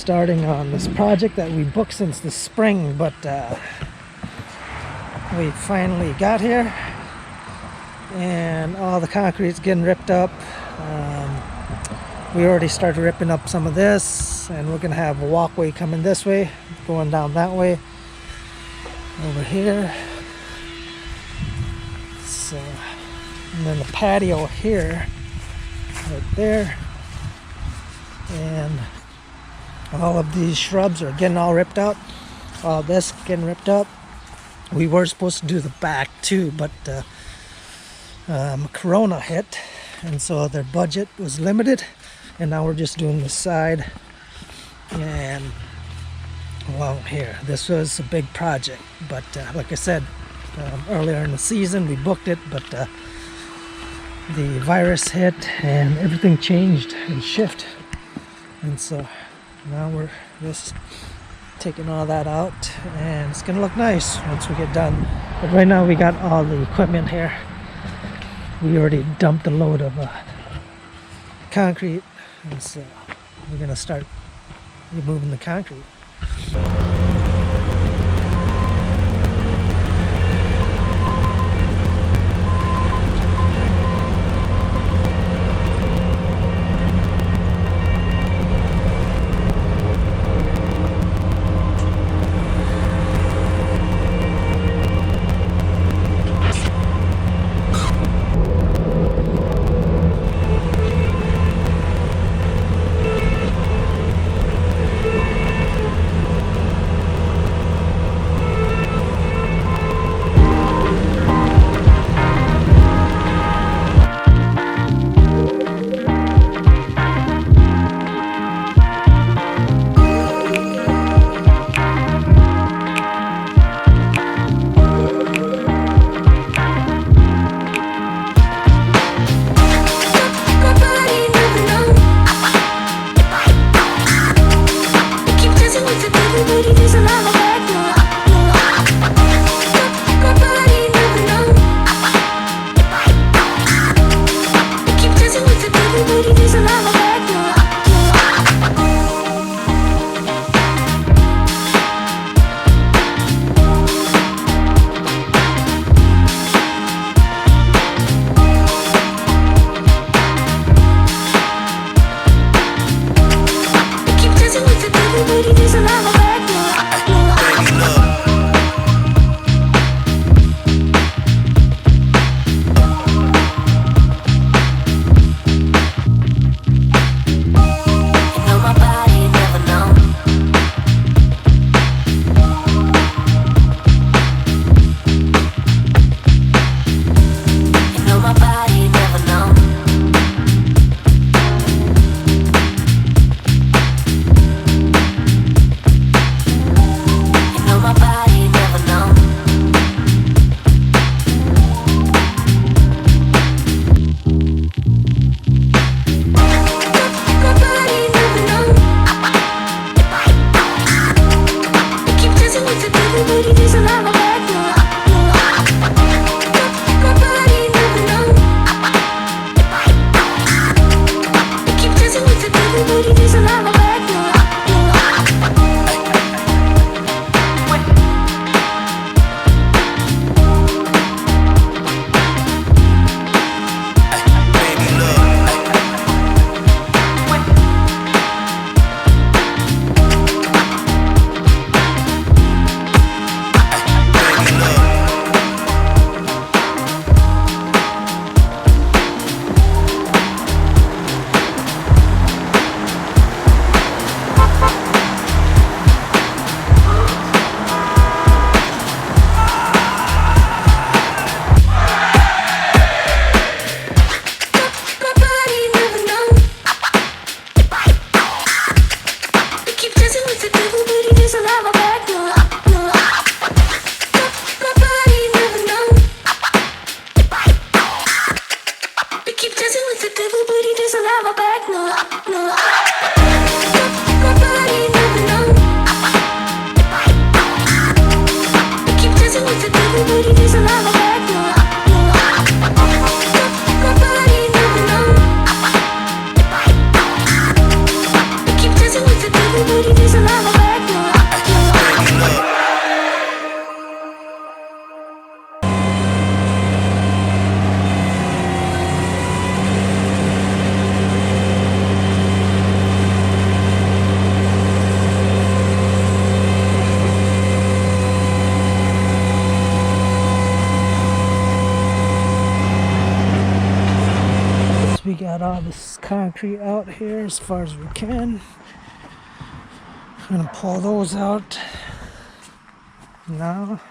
starting on this project that we booked since the spring, but we finally got here and all the concrete's getting ripped up. We already started ripping up some of this, and we're gonna have a walkway coming this way, going down that way over here. So, and then the patio here, right there, and all of these shrubs are getting all ripped out. All this getting ripped up. We were supposed to do the back too, but Corona hit, and so their budget was limited, and now we're just doing the side. And well, here, this was a big project, but like I said, earlier in the season we booked it, but the virus hit and everything changed and shifted, and so now we're just taking all that out, and it's gonna look nice once we get done. But right now we got all the equipment here. We already dumped a load of concrete, and so we're gonna start removing the concrete. Keep dancing with the devil, but he concrete out here as far as we can. I'm gonna pull those out now.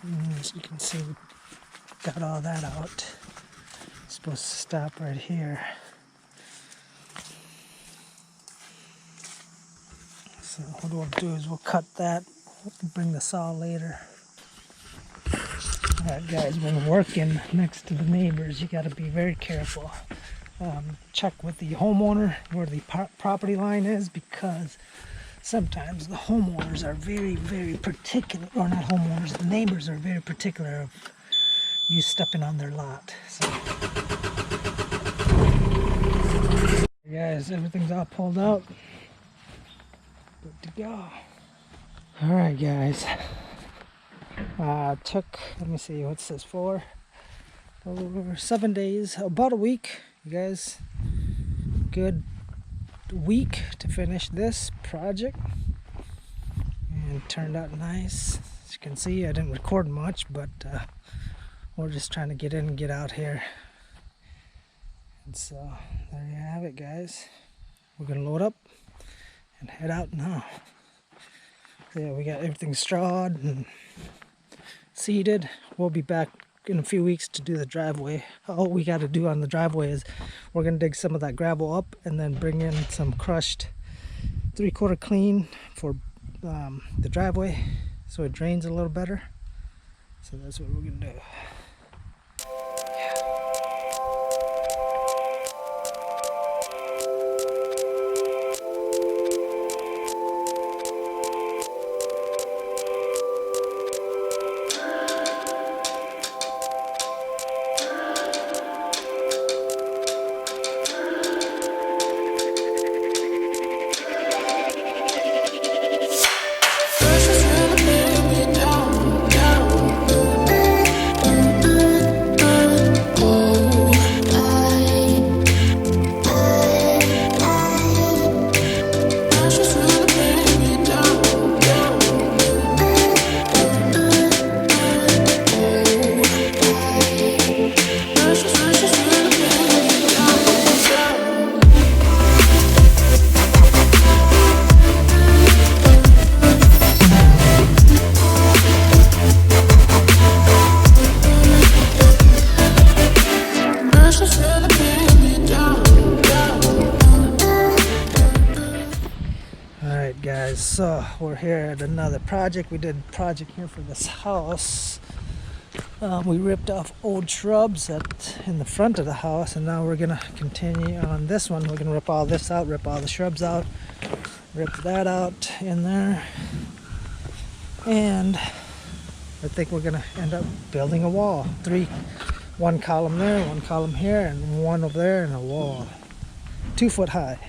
And as you can see, we got all that out. It's supposed to stop right here. So what we'll do is we'll cut that, bring the saw later. Alright guys, when working next to the neighbors, you got to be very careful. Check with the homeowner where the property line is, because sometimes the homeowners are very, very particular, or not homeowners, the neighbors are very particular of you stepping on their lot. So, guys, everything's all pulled out. Good to go. Alright guys. Took, let me see, what's this for? Over 7 days, about a week, you guys. Good week to finish this project, and it turned out nice. As you can see, I didn't record much, but we're just trying to get in and get out here. And so there you have it, guys. We're gonna load up and head out now. So yeah, we got everything strawed and seeded. We'll be back in a few weeks to do the driveway. All we got to do on the driveway is we're going to dig some of that gravel up and then bring in some crushed 3/4 clean for the driveway so it drains a little better. So that's what we're going to do. Guys, so we're here at another project. We did a project here for this house. We ripped off old shrubs in the front of the house, and now we're gonna continue on this one. We're gonna rip all this out, rip all the shrubs out, rip that out in there, and I think we're gonna end up building a wall. One column there, one column here, and one over there, and a wall 2 foot high.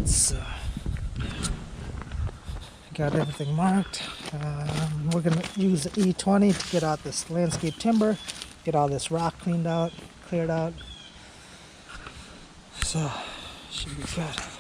So got everything marked. We're going to use the E20 to get out this landscape timber, get all this rock cleared out. So, should be good.